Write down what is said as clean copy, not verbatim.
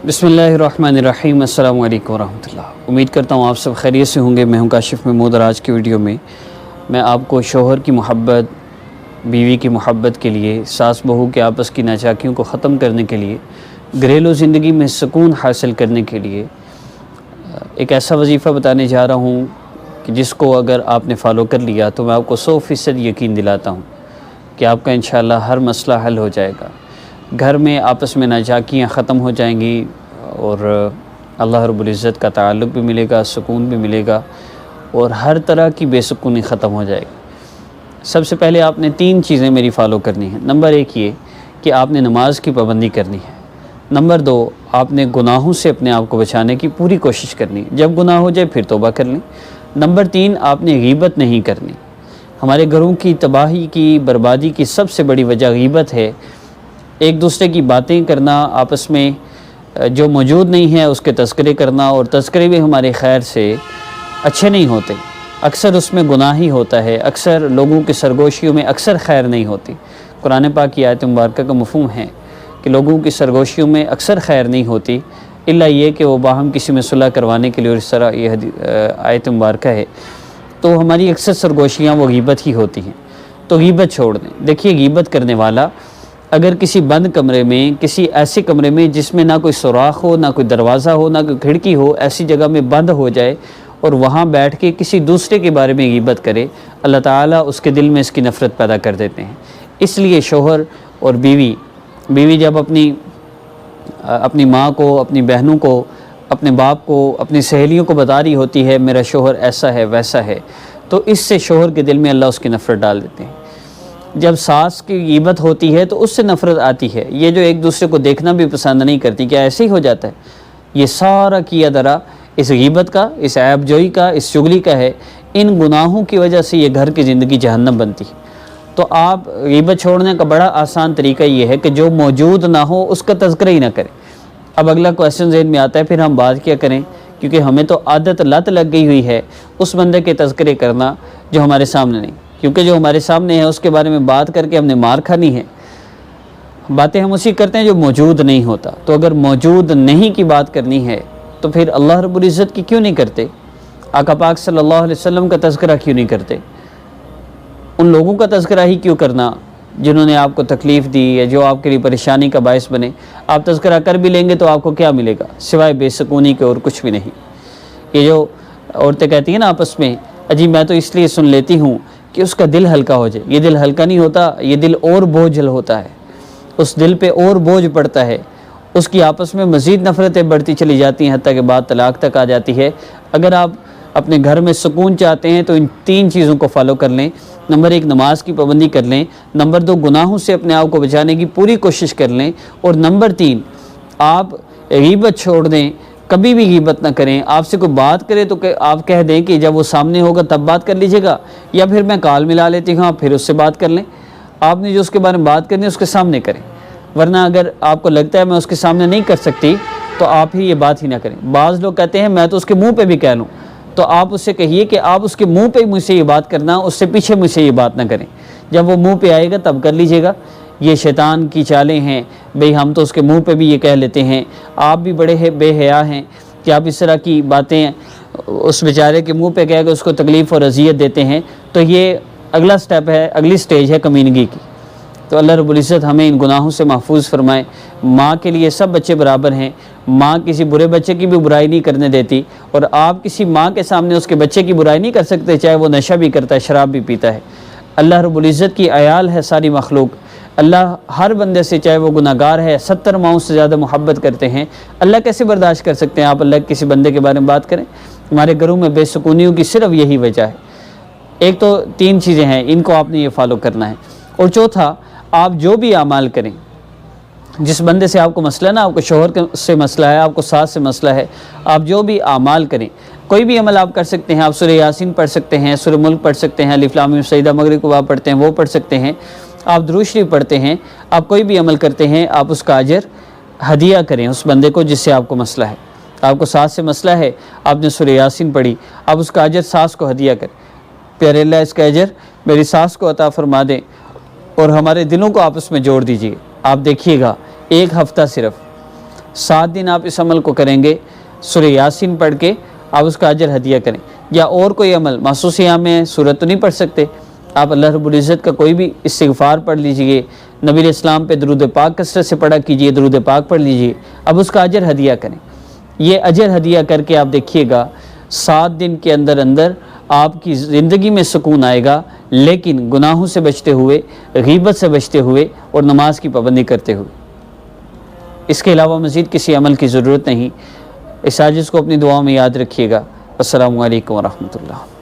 बिस्मिल्लाहिर्रहमानिर्रहीम। अस्सलामु अलैकुम वरहमतुल्लाह। उम्मीद करता हूँ आप सब खैरियत से होंगे। मैं हूँ काशिफ महमूद और आज की वीडियो में मैं आपको शोहर की मोहब्बत, बीवी की मोहब्बत के लिए, सास बहू के आपस की नाचाकियों को ख़त्म करने के लिए, घरेलू ज़िंदगी में सुकून हासिल करने के लिए एक ऐसा वजीफ़ा बताने जा रहा हूँ कि जिसको अगर आपने फ़ॉलो कर लिया तो मैं आपको 100% यकीन दिलाता हूँ कि आपका इंशाअल्लाह हर मसला हल हो जाएगा। घर में आपस में नाचाकियाँ ख़त्म हो जाएंगी और अल्लाह रब्बुल इज़्ज़त का ताल्लुक़ भी मिलेगा, सुकून भी मिलेगा और हर तरह की बेसुकूनी ख़त्म हो जाएगी। सबसे पहले आपने 3 चीज़ें मेरी फ़ॉलो करनी है। नंबर 1 ये कि आपने नमाज की पाबंदी करनी है। नंबर 2 आपने गुनाहों से अपने आप को बचाने की पूरी कोशिश करनी है। जब गुनाह हो जाए फिर तौबा कर लें। नंबर 3 आपने गीबत नहीं करनी। हमारे घरों की तबाही की, बर्बादी की सबसे बड़ी वजह गीबत है। एक दूसरे की बातें करना, आपस में जो मौजूद नहीं है उसके तज़किरे करना, और तज़किरे भी हमारे खैर से अच्छे नहीं होते। अक्सर उसमें गुनाह ही होता है। अक्सर लोगों की सरगोशियों में अक्सर खैर नहीं होती। कुरान पाक की आयत मुबारक का मफ़हूम है कि लोगों की सरगोशियों में अक्सर खैर नहीं होती, इल्ला ये कि वो बाहम किसी में सुलह करवाने के लिए, और इस तरह ये आयत मुबारक है। तो हमारी अक्सर सरगोशियाँ वो गीबत ही होती हैं। तो गीबत छोड़ दें। देखिए, गीबत करने वाला अगर किसी बंद कमरे में, किसी ऐसे कमरे में जिसमें ना कोई सुराख हो, ना कोई दरवाज़ा हो, ना कोई खिड़की हो, ऐसी जगह में बंद हो जाए और वहाँ बैठ के किसी दूसरे के बारे में गीबत करे, अल्लाह ताला उसके दिल में इसकी नफ़रत पैदा कर देते हैं। इसलिए शोहर और बीवी जब अपनी माँ को, अपनी बहनों को, अपने बाप को, अपनी सहेलियों को बता रही होती है मेरा शोहर ऐसा है वैसा है, तो इससे शोहर के दिल में अल्लाह उसकी नफ़रत डाल देते हैं। जब सास की गीबत होती है तो उससे नफ़रत आती है। ये जो एक दूसरे को देखना भी पसंद नहीं करती, क्या ऐसे ही हो जाता है? ये सारा किया दरा इस गीबत का, इस ऐबजोई का, इस चुगली का है। इन गुनाहों की वजह से ये घर की ज़िंदगी जहन्नम बनती है। तो आप गीबत छोड़ने का बड़ा आसान तरीका ये है कि जो मौजूद ना हो उसका तज़किरा ही ना करें। अब अगला क्वेश्चन ज़हन में आता है, फिर हम बात क्या करें? क्योंकि हमें तो आदत लत लग गई हुई है उस बंदे के तज़किरे करना जो हमारे सामने नहीं, क्योंकि जो हमारे सामने है उसके बारे में बात करके हमने मार खानी है। बातें हम उसी करते हैं जो मौजूद नहीं होता। तो अगर मौजूद नहीं की बात करनी है तो फिर अल्लाह रब्बुल इज़्ज़त की क्यों नहीं करते? आका पाक सल्लल्लाहु अलैहि वसल्लम का तज़किरा क्यों नहीं करते? उन लोगों का तज़किरा ही क्यों करना जिन्होंने आपको तकलीफ़ दी या जो आपके लिए परेशानी का बायस बने? आप तज़किरा कर भी लेंगे तो आपको क्या मिलेगा सिवाय बेसुकूनी के और कुछ भी नहीं। ये जो औरतें कहती हैं ना आपस में, अजी मैं तो इसलिए सुन लेती हूँ कि उसका दिल हल्का हो जाए। ये दिल हल्का नहीं होता, ये दिल और बोझल होता है। उस दिल पे और बोझ पड़ता है, उसकी आपस में मज़ीद नफ़रतें बढ़ती चली जाती हैं, हत्ता के बाद तलाक़ तक आ जाती है। अगर आप अपने घर में सुकून चाहते हैं तो इन 3 चीज़ों को फॉलो कर लें। नंबर 1 नमाज की पाबंदी कर लें। नंबर 2 गुनाहों से अपने आप को बचाने की पूरी कोशिश कर लें। और नंबर 3 आप गीबत छोड़ दें, कभी भी गीबत ना करें। आपसे कोई बात करे तो आप कह दें कि जब वो सामने होगा तब बात कर लीजिएगा, या फिर मैं कॉल मिला लेती हूँ, आप फिर उससे बात कर लें। आपने जो उसके बारे में बात करनी है उसके सामने करें, वरना अगर आपको लगता है मैं उसके सामने नहीं कर सकती तो आप ही ये बात ही ना करें। बाज़ लोग कहते हैं मैं तो उसके मुँह पे भी कह लूँ, तो आप उससे कहिए कि आप उसके मुँह पे मुझसे ये बात करना, उससे पीछे मुझसे ये बात ना करें। जब वो मुँह पे आएगा तब कर लीजिएगा। ये शैतान की चालें हैं भाई, हम तो उसके मुँह पे भी ये कह लेते हैं। आप भी बड़े बेहया हैं कि आप इस तरह की बातें उस बेचारे के मुंह पे कह के उसको तकलीफ़ और अज़ियत देते हैं। तो ये अगला स्टेप है, अगली स्टेज है कमीनगी की। तो अल्लाह रब्बुल इज़्ज़त हमें इन गुनाहों से महफूज फरमाए। माँ के लिए सब बच्चे बराबर हैं। माँ किसी बुरे बच्चे की भी बुराई नहीं करने देती, और आप किसी माँ के सामने उसके बच्चे की बुराई नहीं कर सकते, चाहे वो नशा भी करता है, शराब भी पीता है। अल्लाह रब्बुल इज़्ज़त की अयाल है सारी मखलूक। अल्लाह हर बंदे से, चाहे वो गुनाहगार है, 70 माओं से ज़्यादा मोहब्बत करते हैं। अल्लाह कैसे बर्दाश्त कर सकते हैं आप अल्लाह किसी बंदे के बारे में बात करें? हमारे घरों में बेसुकूनियों की सिर्फ यही वजह है। एक तो 3 चीज़ें हैं, इनको आपने ये फॉलो करना है। और चौथा, आप जो भी आमाल करें, जिस बंदे से आपको मसला ना, आपको शोहर से मसला है, आपको सास से मसला है, आप जो भी आमाल करें, कोई भी अमल आप कर सकते हैं। आप सूरह यासीन पढ़ सकते हैं, सूरह मुल्क पढ़ सकते हैं, अलिफ लाम मीम सजदा मगरिब को आप पढ़ते हैं वो पढ़ सकते हैं, आप दुरूद शरीफ पढ़ते हैं। आप कोई भी अमल करते हैं, आप उसका अजर हदिया करें उस बंदे को जिससे आपको मसला है। आपको सास से मसला है, आपने सूरह यासीन पढ़ी, आप उसका अजर सास को हदिया करें। प्यारे अल्लाह इसका अजर मेरी सास को अता फरमा दें, और हमारे दिलों को आपस में जोड़ दीजिए। आप देखिएगा 1 हफ़्ता सिर्फ 7 دن آپ اس عمل کو کریں گے، سورہ یاسین پڑھ کے آپ اس کا اجر ہدیہ کریں، یا اور کوئی عمل مخصوص یہاں میں سورت تو نہیں پڑھ سکتے، آپ اللہ رب العزت کا کوئی بھی استغفار پڑھ لیجئے، نبی علیہ السلام پہ درود پاک کثرت سے پڑھا کیجئے، درود پاک پڑھ لیجئے، اب اس کا اجر ہدیہ کریں۔ یہ اجر ہدیہ کر کے آپ دیکھیے گا 7 دن کے اندر اندر آپ کی زندگی میں سکون آئے گا، لیکن گناہوں سے بچتے ہوئے، غیبت سے بچتے ہوئے اور نماز کی پابندی کرتے ہوئے۔ اس کے علاوہ مزید کسی عمل کی ضرورت نہیں۔ اس عاجز کو اپنی دعاؤں میں یاد رکھیے گا۔ السلام علیکم ورحمۃ اللہ۔